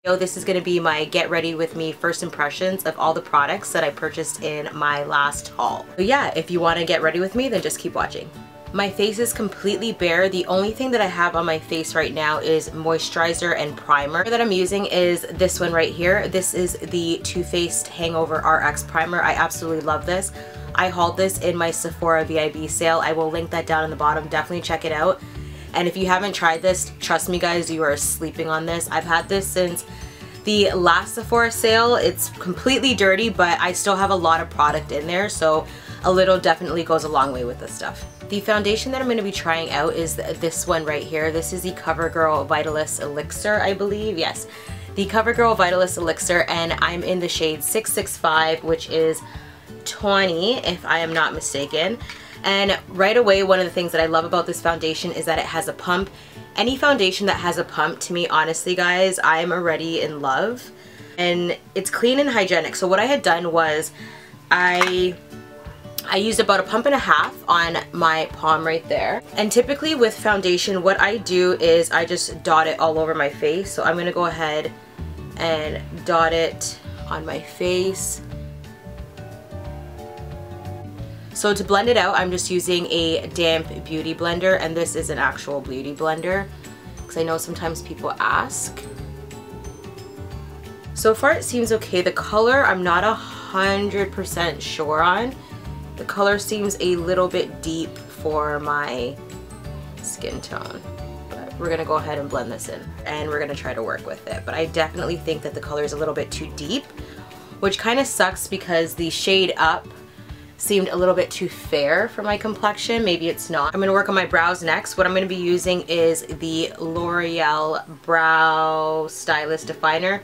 This is going to be my get ready with me first impressions of all the products that I purchased in my last haul. So yeah, if you want to get ready with me, then just keep watching. My face is completely bare. The only thing that I have on my face right now is moisturizer and primer. That I'm using is this one right here. This is the Too Faced Hangover RX Primer. I absolutely love this. I hauled this in my Sephora VIB sale. I will link that down in the bottom. Definitely check it out. And if you haven't tried this, trust me guys, you are sleeping on this. I've had this since the last Sephora sale. It's completely dirty, but I still have a lot of product in there, so a little definitely goes a long way with this stuff. The foundation that I'm going to be trying out is this one right here. This is the CoverGirl Vitalist Elixir, I believe. Yes, the CoverGirl Vitalist Elixir, and I'm in the shade 665, which is 20 if I am not mistaken. And right away, one of the things that I love about this foundation is that it has a pump. Any foundation that has a pump, to me, honestly guys, I'm already in love. And it's clean and hygienic. So what I had done was I used about a pump and a half on my palm right there. And typically with foundation, what I do is I just dot it all over my face. So I'm gonna go ahead and dot it on my face. So to blend it out, I'm just using a damp beauty blender, and this is an actual beauty blender because I know sometimes people ask. So far it seems okay. The color I'm not 100% sure on. The color seems a little bit deep for my skin tone, but we're gonna go ahead and blend this in and we're gonna try to work with it. But I definitely think that the color is a little bit too deep, which kind of sucks because the shade up seemed a little bit too fair for my complexion. Maybe it's not. I'm gonna work on my brows next. What I'm gonna be using is the L'Oreal Brow Stylist Definer.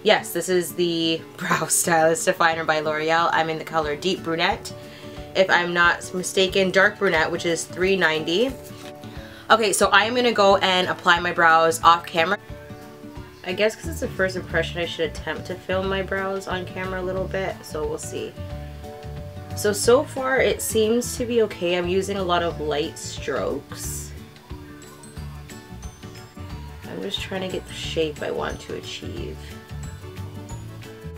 Yes, this is the Brow Stylist Definer by L'Oreal. I'm in the color Deep Brunette, if I'm not mistaken, Dark Brunette, which is $3.90. Okay, so I am gonna go and apply my brows off camera. I guess because it's a first impression, I should attempt to film my brows on camera a little bit, so we'll see. So far it seems to be okay. I'm using a lot of light strokes. I'm just trying to get the shape I want to achieve.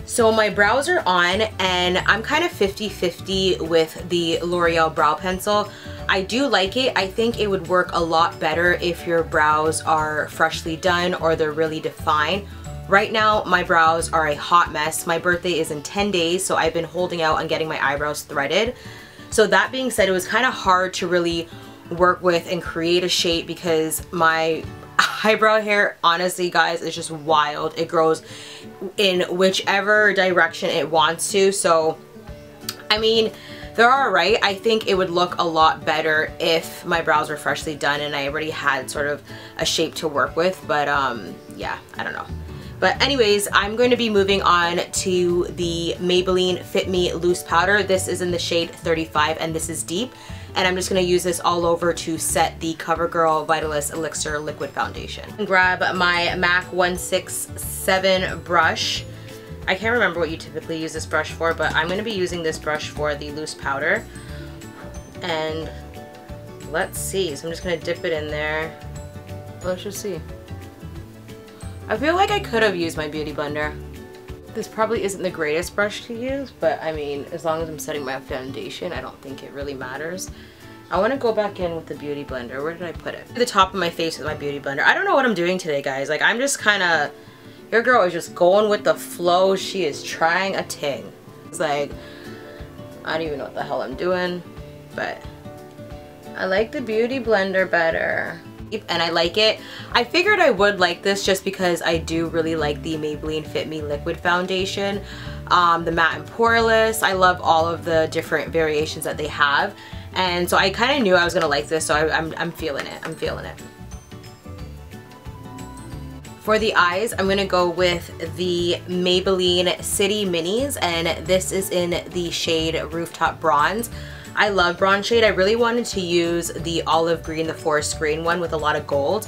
So my brows are on, and I'm kind of 50-50 with the L'Oreal Brow Pencil. I do like it. I think it would work a lot better if your brows are freshly done or they're really defined. Right now, my brows are a hot mess. My birthday is in 10 days, so I've been holding out on getting my eyebrows threaded. So that being said, it was kind of hard to really work with and create a shape because my eyebrow hair, honestly guys, is just wild. It grows in whichever direction it wants to. So, I mean, they're alright. I think it would look a lot better if my brows were freshly done and I already had sort of a shape to work with. But yeah, I don't know. But anyways, I'm going to be moving on to the Maybelline Fit Me Loose Powder. This is in the shade 35 and this is deep. And I'm just going to use this all over to set the CoverGirl Vitalist Elixir Liquid Foundation. Grab my MAC 167 brush. I can't remember what you typically use this brush for, but I'm going to be using this brush for the loose powder. And let's see. So I'm just going to dip it in there. Let's just see. I feel like I could have used my beauty blender. This probably isn't the greatest brush to use, but I mean, as long as I'm setting my foundation, I don't think it really matters. I want to go back in with the beauty blender. Where did I put it? The top of my face with my beauty blender. I don't know what I'm doing today, guys. Like, I'm just kind of, your girl is just going with the flow. She is trying a ting. It's like, I don't even know what the hell I'm doing, but I like the beauty blender better. And I like it. I figured I would like this just because I do really like the Maybelline Fit Me Liquid Foundation. The matte and poreless. I love all of the different variations that they have. And so I kind of knew I was going to like this, so I'm feeling it. I'm feeling it. For the eyes, I'm going to go with the Maybelline City Minis, and this is in the shade Rooftop Bronze. I love bronze shade. I really wanted to use the olive green, the forest green one with a lot of gold,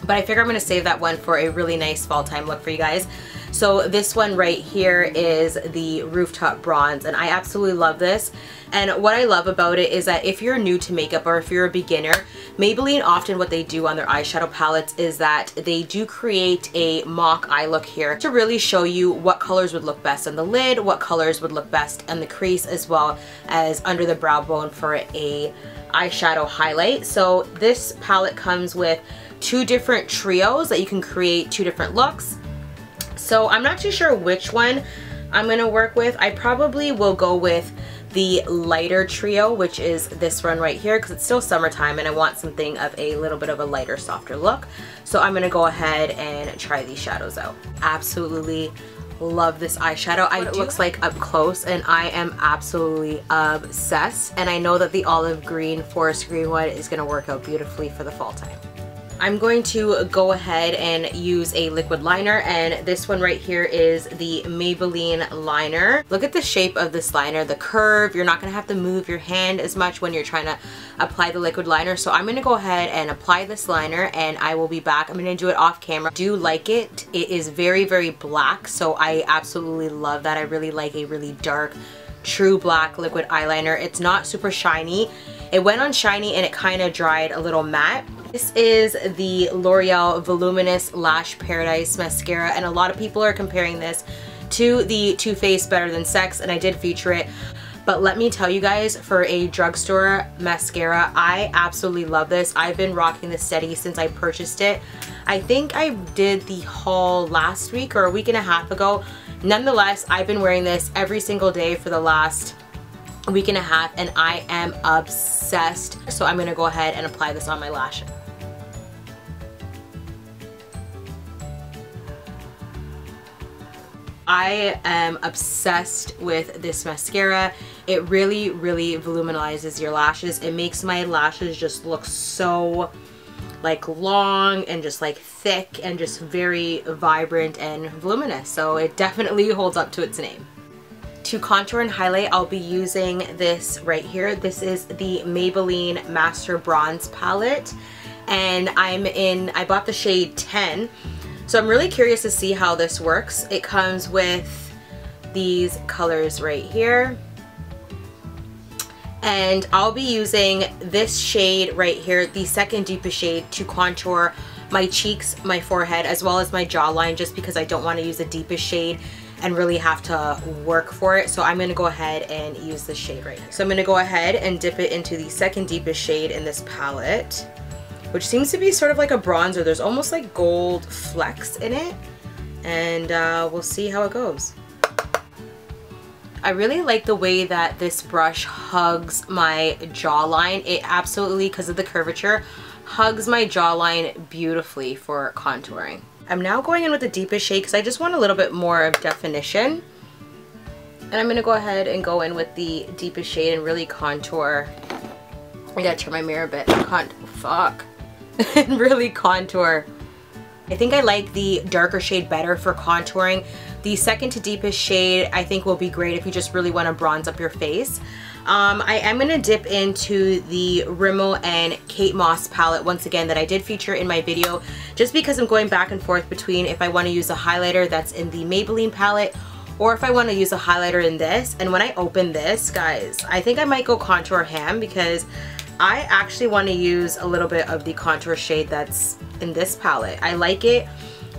but I figure I'm going to save that one for a really nice fall time look for you guys. So this one right here is the Rooftop Bronze, and I absolutely love this. And what I love about it is that if you're new to makeup or if you're a beginner, Maybelline often what they do on their eyeshadow palettes is that they do create a mock eye look here to really show you what colors would look best on the lid, what colors would look best on the crease, as well as under the brow bone for a eyeshadow highlight. So this palette comes with 2 different trios that you can create 2 different looks. So I'm not too sure which one I'm going to work with. I probably will go with the lighter trio, which is this one right here, because it's still summertime and I want something of a little bit of a lighter, softer look. So I'm going to go ahead and try these shadows out. Absolutely love this eyeshadow. It looks like up close, and I am absolutely obsessed. And I know that the olive green, forest green one is going to work out beautifully for the fall time. I'm going to go ahead and use a liquid liner, and this one right here is the Maybelline liner. Look at the shape of this liner, the curve. You're not going to have to move your hand as much when you're trying to apply the liquid liner. So I'm going to go ahead and apply this liner, and I will be back. I'm going to do it off camera. I do like it. It is very, very black, so I absolutely love that. I really like a really dark, true black liquid eyeliner. It's not super shiny. It went on shiny and it kind of dried a little matte. This is the L'Oreal Voluminous Lash Paradise mascara, and a lot of people are comparing this to the Too Faced Better Than Sex, and I did feature it. But let me tell you guys, for a drugstore mascara, I absolutely love this. I've been rocking this steady since I purchased it. I think I did the haul last week or a week and a half ago. Nonetheless, I've been wearing this every single day for the last week and a half, and I am obsessed. So I'm gonna go ahead and apply this on my lashes. I am obsessed with this mascara. It really, really voluminizes your lashes. It makes my lashes just look so like long and just like thick and just very vibrant and voluminous. So it definitely holds up to its name. To contour and highlight, I'll be using this right here. This is the Maybelline Master Bronze palette, and I bought the shade 10. So I'm really curious to see how this works. It comes with these colors right here. And I'll be using this shade right here, the second deepest shade, to contour my cheeks, my forehead, as well as my jawline, just because I don't want to use the deepest shade and really have to work for it. So I'm going to go ahead and use this shade right here. So I'm going to go ahead and dip it into the second deepest shade in this palette, which seems to be sort of like a bronzer. There's almost like gold flecks in it, and we'll see how it goes. I really like the way that this brush hugs my jawline. It absolutely, because of the curvature, hugs my jawline beautifully for contouring. I'm now going in with the deepest shade because I just want a little bit more of definition. And I'm going to go ahead and go in with the deepest shade and really contour. I gotta turn my mirror a bit. And really contour. I think I like the darker shade better for contouring. The second to deepest shade I think will be great if you just really want to bronze up your face. I am going to dip into the Rimmel and Kate Moss palette once again that I did feature in my video, just because I'm going back and forth between if I want to use a highlighter that's in the Maybelline palette or if I want to use a highlighter in this. And when I open this, guys, I think I might go contour ham because I actually want to use a little bit of the contour shade that's in this palette. I like it.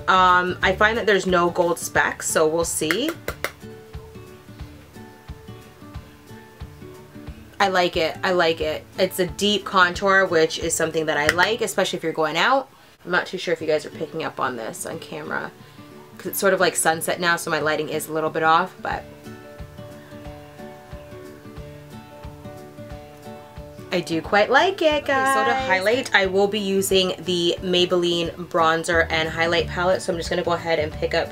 I find that there's no gold specks, so we'll see. I like it. I like it. It's a deep contour, which is something that I like, especially if you're going out. I'm not too sure if you guys are picking up on this on camera because it's sort of like sunset now, so my lighting is a little bit off, but I do quite like it, guys. Okay, so to highlight, I will be using the Maybelline bronzer and highlight palette. So I'm just going to go ahead and pick up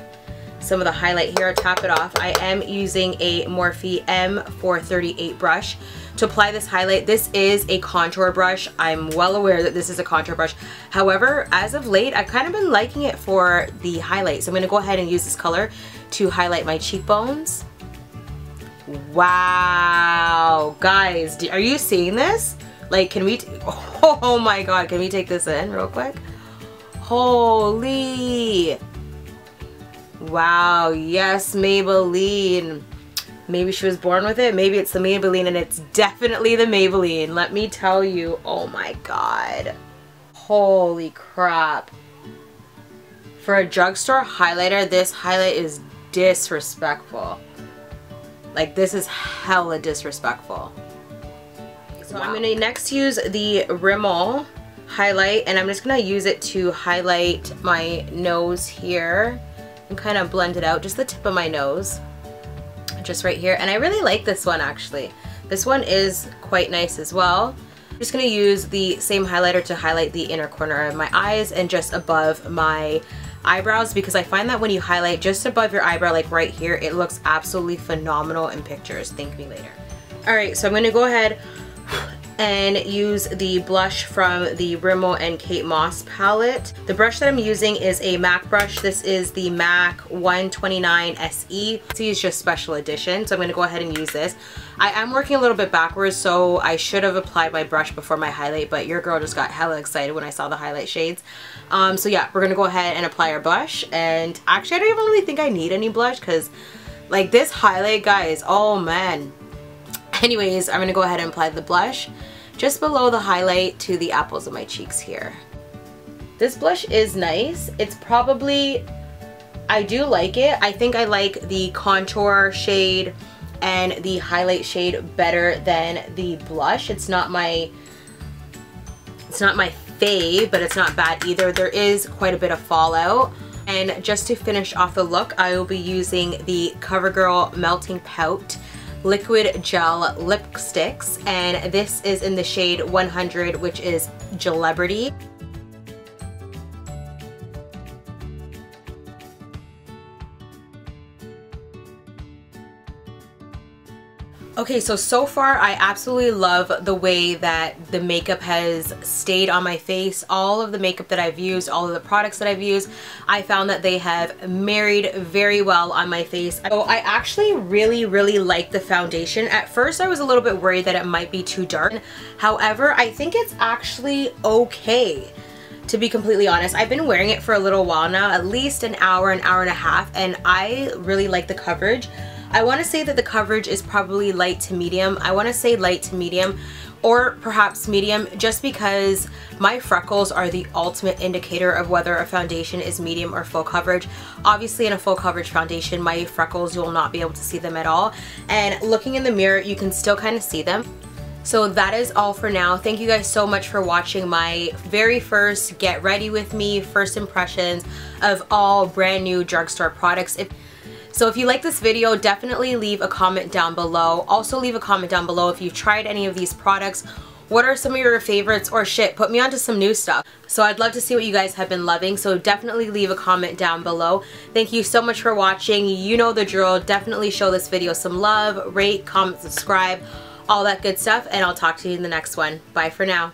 some of the highlight here, tap it off. I am using a Morphe M438 brush to apply this highlight. This is a contour brush. I'm well aware that this is a contour brush. However, as of late, I've kind of been liking it for the highlight. So I'm going to go ahead and use this color to highlight my cheekbones. Wow, guys, are you seeing this? Like, can we, oh my god, can we take this in real quick? Holy, Wow, yes, Maybelline. Maybe she was born with it. Maybe it's the Maybelline, and it's definitely the Maybelline. Let me tell you, oh my god. Holy crap. For a drugstore highlighter, this highlight is disrespectful. Like, this is hella disrespectful. So wow. I'm gonna next use the Rimmel highlight, and I'm just gonna use it to highlight my nose here and kind of blend it out, just the tip of my nose. Just right here, and I really like this one actually. This one is quite nice as well. I'm just gonna use the same highlighter to highlight the inner corner of my eyes and just above my eyebrows, because I find that when you highlight just above your eyebrow, like right here, it looks absolutely phenomenal in pictures. Thank me later. Alright, so I'm gonna go ahead and use the blush from the Rimmel and Kate Moss palette. The brush that I'm using is a MAC brush. This is the MAC 129 SE. This is just special edition, so I'm gonna go ahead and use this. I am working a little bit backwards, so I should have applied my brush before my highlight, but your girl just got hella excited when I saw the highlight shades. So yeah, we're gonna go ahead and apply our blush, and actually I don't even really think I need any blush, because like this highlight, guys, oh man. Anyways, I'm gonna go ahead and apply the blush just below the highlight to the apples of my cheeks here. This blush is nice. It's probably, I do like it. I think I like the contour shade and the highlight shade better than the blush. It's not my fave, but it's not bad either. There is quite a bit of fallout. And just to finish off the look, I will be using the Girl Melting Pout liquid gel lipsticks, and this is in the shade 100, which is Celebrity. Okay, so far I absolutely love the way that the makeup has stayed on my face. All of the makeup that I've used, all of the products that I've used, I found that they have married very well on my face. So I actually really like the foundation. At first I was a little bit worried that it might be too dark. However, I think it's actually okay. To be completely honest, I've been wearing it for a little while now, at least an hour and a half, and I really like the coverage. I want to say that the coverage is probably light to medium. I want to say light to medium, or perhaps medium, just because my freckles are the ultimate indicator of whether a foundation is medium or full coverage. Obviously in a full coverage foundation, my freckles, you will not be able to see them at all, and looking in the mirror you can still kind of see them. So that is all for now. Thank you guys so much for watching my very first get ready with me first impressions of all brand new drugstore products. So if you like this video, definitely leave a comment down below. Also leave a comment down below if you've tried any of these products. What are some of your favorites, or shit, put me onto some new stuff. So I'd love to see what you guys have been loving, so definitely leave a comment down below. Thank you so much for watching. You know the drill. Definitely show this video some love, rate, comment, subscribe, all that good stuff, and I'll talk to you in the next one. Bye for now.